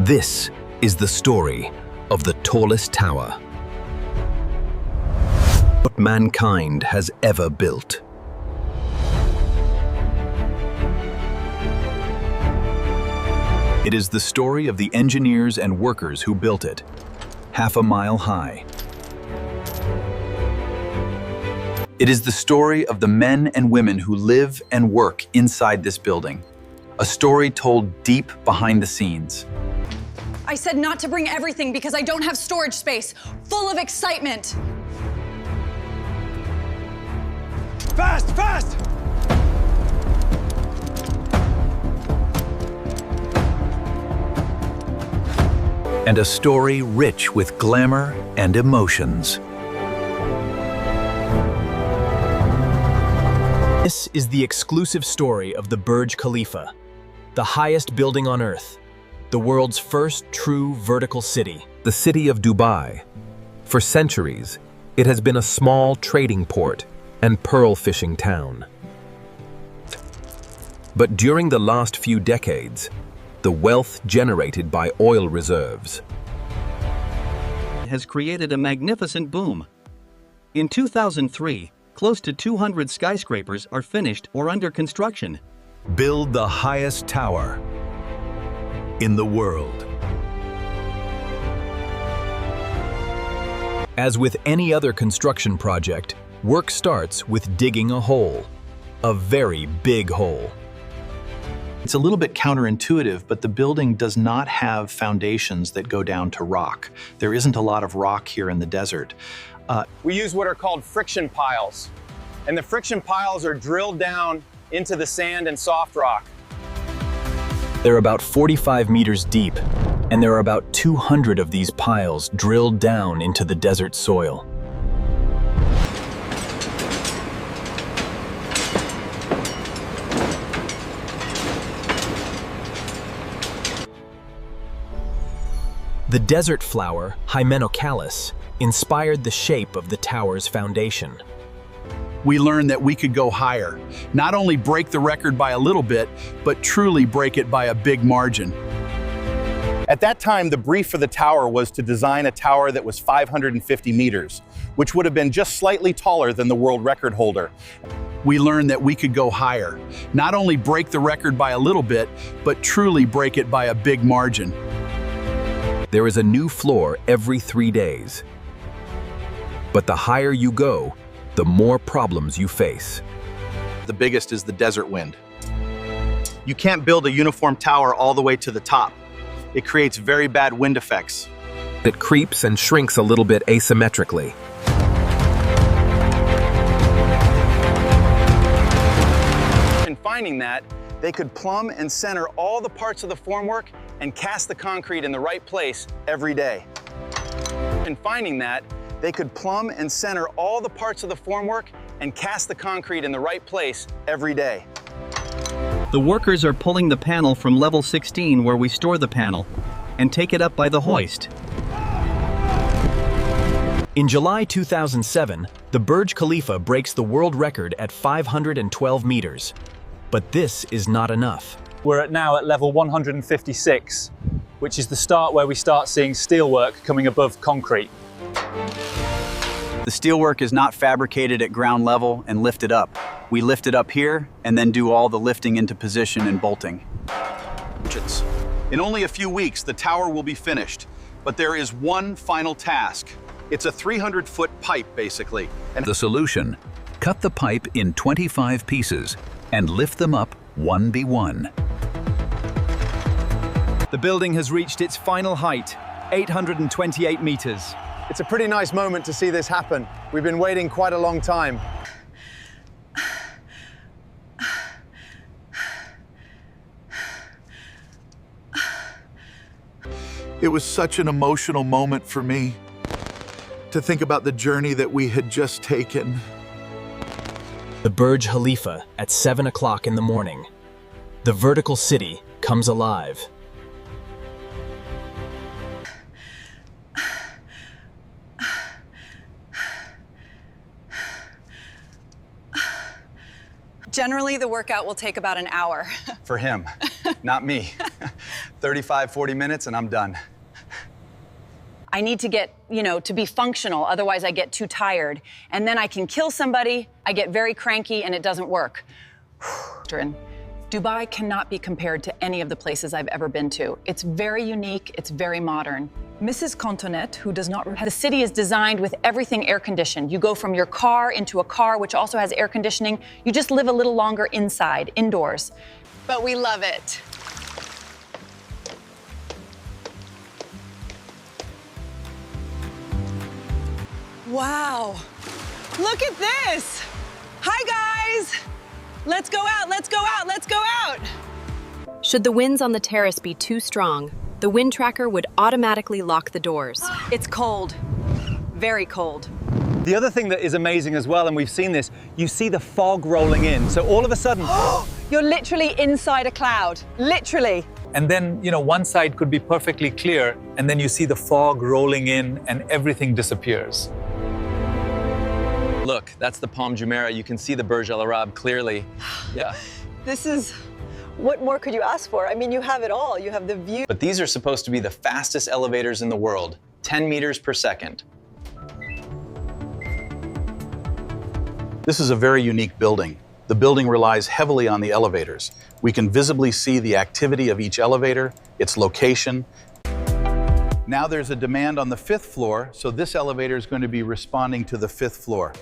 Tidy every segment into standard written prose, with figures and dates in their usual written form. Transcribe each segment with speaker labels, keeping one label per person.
Speaker 1: This is the story of the tallest tower what mankind has ever built. It is the story of the engineers and workers who built it, half a mile high. It is the story of the men and women who live and work inside this building, a story told deep behind the scenes.
Speaker 2: I said not to bring everything because I don't have storage space, full of excitement.
Speaker 3: Fast, fast!
Speaker 1: And a story rich with glamour and emotions.
Speaker 4: This is the exclusive story of the Burj Khalifa, the highest building on Earth, the world's first true vertical city.
Speaker 1: The city of Dubai. For centuries, it has been a small trading port and pearl fishing town. But during the last few decades, the wealth generated by oil reserves
Speaker 5: has created a magnificent boom. In 2003, close to 200 skyscrapers are finished or under construction.
Speaker 1: build the highest tower in the world. As with any other construction project, work starts with digging a hole, a very big hole.
Speaker 6: It's a little bit counterintuitive, but the building does not have foundations that go down to rock. There isn't a lot of rock here in the desert.
Speaker 3: We use what are called friction piles. And the friction piles are drilled down into the sand and soft rock.
Speaker 4: They're about 45 meters deep, and there are about 200 of these piles drilled down into the desert soil. The desert flower, Hymenocallis, inspired the shape of the tower's foundation.
Speaker 7: We learned that we could go higher, not only break the record by a little bit, but truly break it by a big margin.
Speaker 8: At that time, the brief for the tower was to design a tower that was 550 meters, which would have been just slightly taller than the world record holder.
Speaker 7: We learned that we could go higher, not only break the record by a little bit, but truly break it by a big margin.
Speaker 1: There is a new floor every 3 days. But the higher you go, the more problems you face.
Speaker 8: The biggest is the desert wind. You can't build a uniform tower all the way to the top. It creates very bad wind effects.
Speaker 1: It creeps and shrinks a little bit asymmetrically.
Speaker 3: In finding that, they could plumb and center all the parts of the formwork and cast the concrete in the right place every day. In finding that, they could plumb and center all the parts of the formwork and cast the concrete in the right place every day.
Speaker 5: The workers are pulling the panel from level 16 where we store the panel and take it up by the hoist.
Speaker 4: In July 2007, the Burj Khalifa breaks the world record at 512 meters. But this is not enough.
Speaker 9: We're now at level 156, which is the start where we start seeing steelwork coming above concrete.
Speaker 10: The steelwork is not fabricated at ground level and lifted up. We lift it up here and then do all the lifting into position and bolting.
Speaker 8: In only a few weeks, the tower will be finished, but there is one final task. It's a 300-foot pipe, basically. And
Speaker 1: The solution: cut the pipe in 25 pieces and lift them up one by one.
Speaker 11: The building has reached its final height, 828 meters.
Speaker 3: It's a pretty nice moment to see this happen. We've been waiting quite a long time.
Speaker 7: It was such an emotional moment for me to think about the journey that we had just taken.
Speaker 4: The Burj Khalifa at 7 o'clock in the morning. The vertical city comes alive.
Speaker 2: Generally, the workout will take about an hour.
Speaker 3: For him, not me. 35, 40 minutes and I'm done.
Speaker 12: I need to get, to be functional, otherwise I get too tired. And then I can kill somebody, I get very cranky, and it doesn't work. Dubai cannot be compared to any of the places I've ever been to. It's very unique, it's very modern. Mrs. Cantonet, who does not... The city is designed with everything air-conditioned. You go from your car into a car, which also has air conditioning. You just live a little longer inside, indoors.
Speaker 2: But we love it. Wow, look at this. Hi, guys. Let's go out, let's go out, let's go out.
Speaker 13: Should the winds on the terrace be too strong, the wind tracker would automatically lock the doors.
Speaker 12: It's cold, very cold.
Speaker 9: The other thing that is amazing as well, and we've seen this, you see the fog rolling in. So all of a sudden,
Speaker 12: you're literally inside a cloud, literally.
Speaker 9: and then, one side could be perfectly clear, and then you see the fog rolling in and everything disappears.
Speaker 3: Look, that's the Palm Jumeirah. You can see the Burj Al Arab clearly. Yeah.
Speaker 12: What more could you ask for? I mean, you have it all. You have the view.
Speaker 3: But these are supposed to be the fastest elevators in the world, 10 meters per second.
Speaker 8: This is a very unique building. The building relies heavily on the elevators. We can visibly see the activity of each elevator, its location. Now there's a demand on the 5th floor, so this elevator is going to be responding to the 5th floor.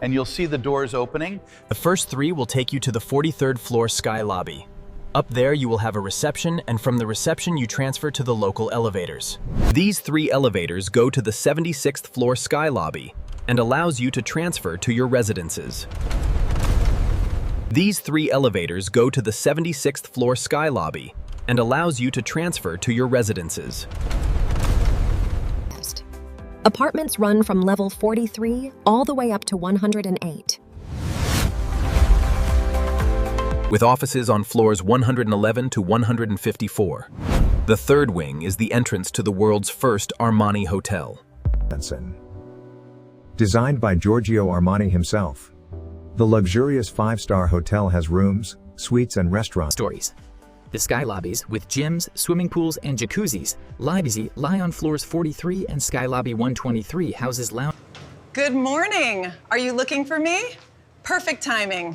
Speaker 8: And you'll see the doors opening.
Speaker 4: The first 3 will take you to the 43rd floor sky lobby. Up there you will have a reception, and from the reception you transfer to the local elevators. These 3 elevators go to the 76th floor sky lobby and allows you to transfer to your residences. These 3 elevators go to the 76th floor sky lobby and allows you to transfer to your residences.
Speaker 13: Apartments run from level 43 all the way up to 108.
Speaker 4: With offices on floors 111 to 154. The third wing is the entrance to the world's first Armani hotel.
Speaker 14: Designed by Giorgio Armani himself. The luxurious 5-star hotel has rooms, suites and restaurants.
Speaker 15: Stories. The sky lobbies, with gyms, swimming pools, and jacuzzis, lie on floors 43 and Sky Lobby 123 houses lounge.
Speaker 2: Good morning. Are you looking for me? Perfect timing.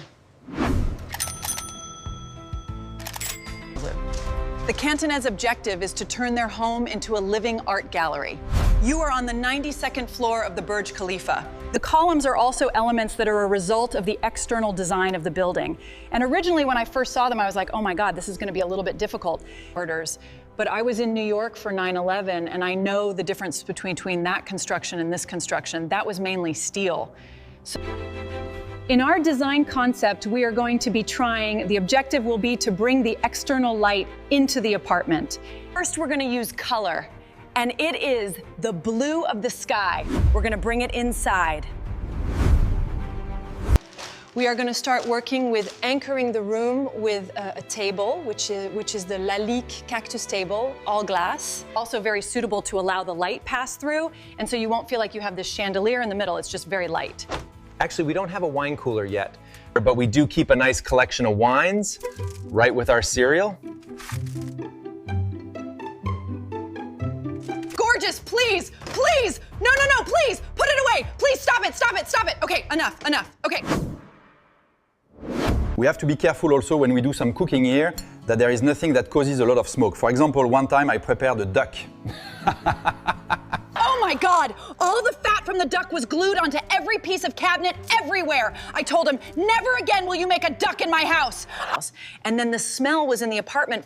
Speaker 2: The Cantonese objective is to turn their home into a living art gallery. You are on the 92nd floor of the Burj Khalifa.
Speaker 12: The columns are also elements that are a result of the external design of the building. And originally when I first saw them, I was like, oh my God, this is going to be a little bit difficult. But I was in New York for 9/11, and I know the difference between that construction and this construction. That was mainly steel. So in our design concept, we are going to be the objective will be to bring the external light into the apartment. First, we're going to use color. And it is the blue of the sky. We're gonna bring it inside.
Speaker 2: We are going to start working with anchoring the room with a table, which is the Lalique cactus table, all glass.
Speaker 12: Also very suitable to allow the light pass through, and so you won't feel like you have this chandelier in the middle. It's just very light.
Speaker 3: Actually, we don't have a wine cooler yet, but we do keep a nice collection of wines right with our cereal.
Speaker 2: Gorgeous, please, please, no, please, put it away. Please stop it. Okay, enough, okay.
Speaker 3: We have to be careful also when we do some cooking here that there is nothing that causes a lot of smoke. For example, one time I prepared a duck.
Speaker 12: Oh my God, all the fat from the duck was glued onto every piece of cabinet everywhere. I told him, never again will you make a duck in my house. And then the smell was in the apartment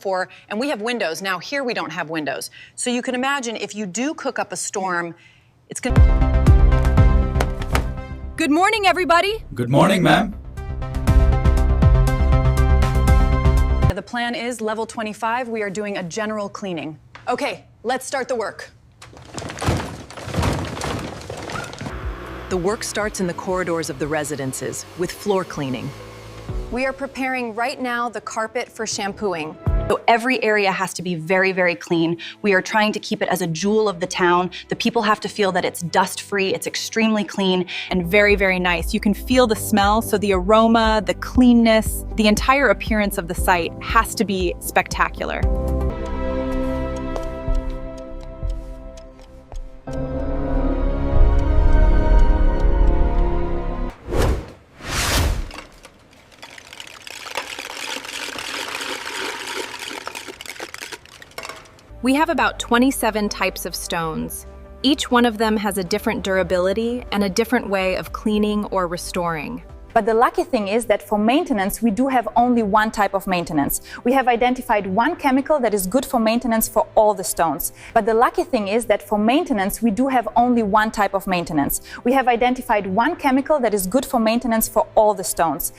Speaker 12: and we have windows. Now here we don't have windows. So you can imagine if you do cook up a storm, it's gonna...
Speaker 13: Good morning, everybody.
Speaker 11: Good morning, ma'am.
Speaker 12: The plan is level 25, we are doing a general cleaning.
Speaker 2: Okay, let's start the work.
Speaker 13: The work starts in the corridors of the residences with floor cleaning.
Speaker 2: We are preparing right now the carpet for shampooing.
Speaker 16: So every area has to be very, very clean. We are trying to keep it as a jewel of the town. The people have to feel that it's dust-free, it's extremely clean, and very, very nice. You can feel the smell, so the aroma, the cleanness, the entire appearance of the site has to be spectacular.
Speaker 13: We have about 27 types of stones. Each one of them has a different durability and a different way of cleaning or restoring.
Speaker 16: But the lucky thing is that for maintenance, we do have only one type of maintenance. We have identified one chemical that is good for maintenance for all the stones. But the lucky thing is that for maintenance, we do have only one type of maintenance. We have identified one chemical that is good for maintenance for all the stones.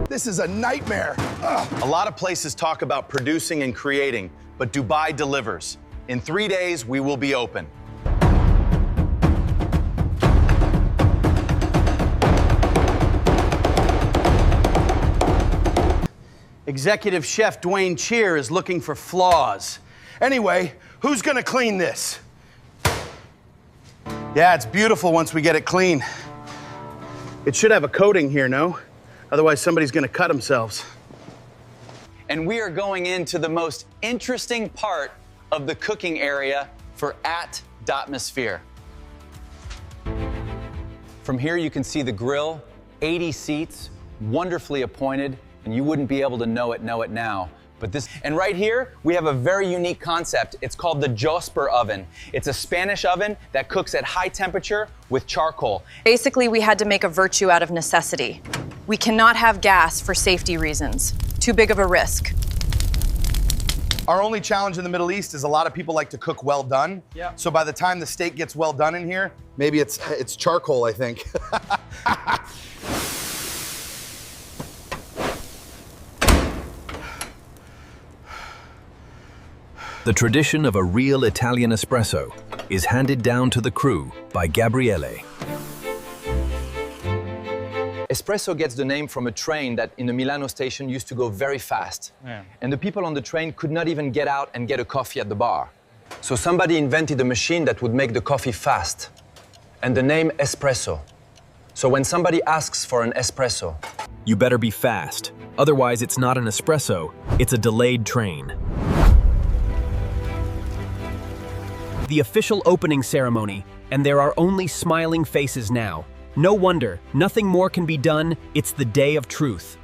Speaker 3: This is a nightmare. Ugh. A lot of places talk about producing and creating, but Dubai delivers. In 3 days, we will be open.
Speaker 17: Executive Chef Dwayne Cheer is looking for flaws.
Speaker 3: Anyway, who's gonna clean this? Yeah, it's beautiful once we get it clean. It should have a coating here, no? Otherwise, somebody's gonna cut themselves.
Speaker 10: And we are going into the most interesting part of the cooking area for @Dotmosphere. From here, you can see the grill, 80 seats, wonderfully appointed, and you wouldn't be able to know it now. And right here, we have a very unique concept. It's called the Josper oven. It's a Spanish oven that cooks at high temperature with charcoal.
Speaker 16: Basically, we had to make a virtue out of necessity. We cannot have gas for safety reasons. Too big of a risk.
Speaker 3: Our only challenge in the Middle East is a lot of people like to cook well done.
Speaker 10: Yeah.
Speaker 3: So by the time the steak gets well done in here, maybe it's charcoal, I think.
Speaker 11: The tradition of a real Italian espresso is handed down to the crew by Gabriele.
Speaker 1: Espresso gets the name from a train that in the Milano station used to go very fast.
Speaker 9: Yeah.
Speaker 1: And the people on the train could not even get out and get a coffee at the bar. So somebody invented a machine that would make the coffee fast. And the name espresso. So when somebody asks for an espresso,
Speaker 4: you better be fast. Otherwise, it's not an espresso, it's a delayed train. The official opening ceremony, and there are only smiling faces now. No wonder, nothing more can be done. It's the day of truth.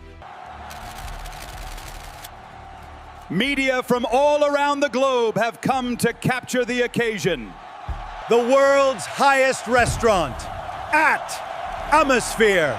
Speaker 7: Media from all around the globe have come to capture the occasion. The world's highest restaurant, @Amasphere.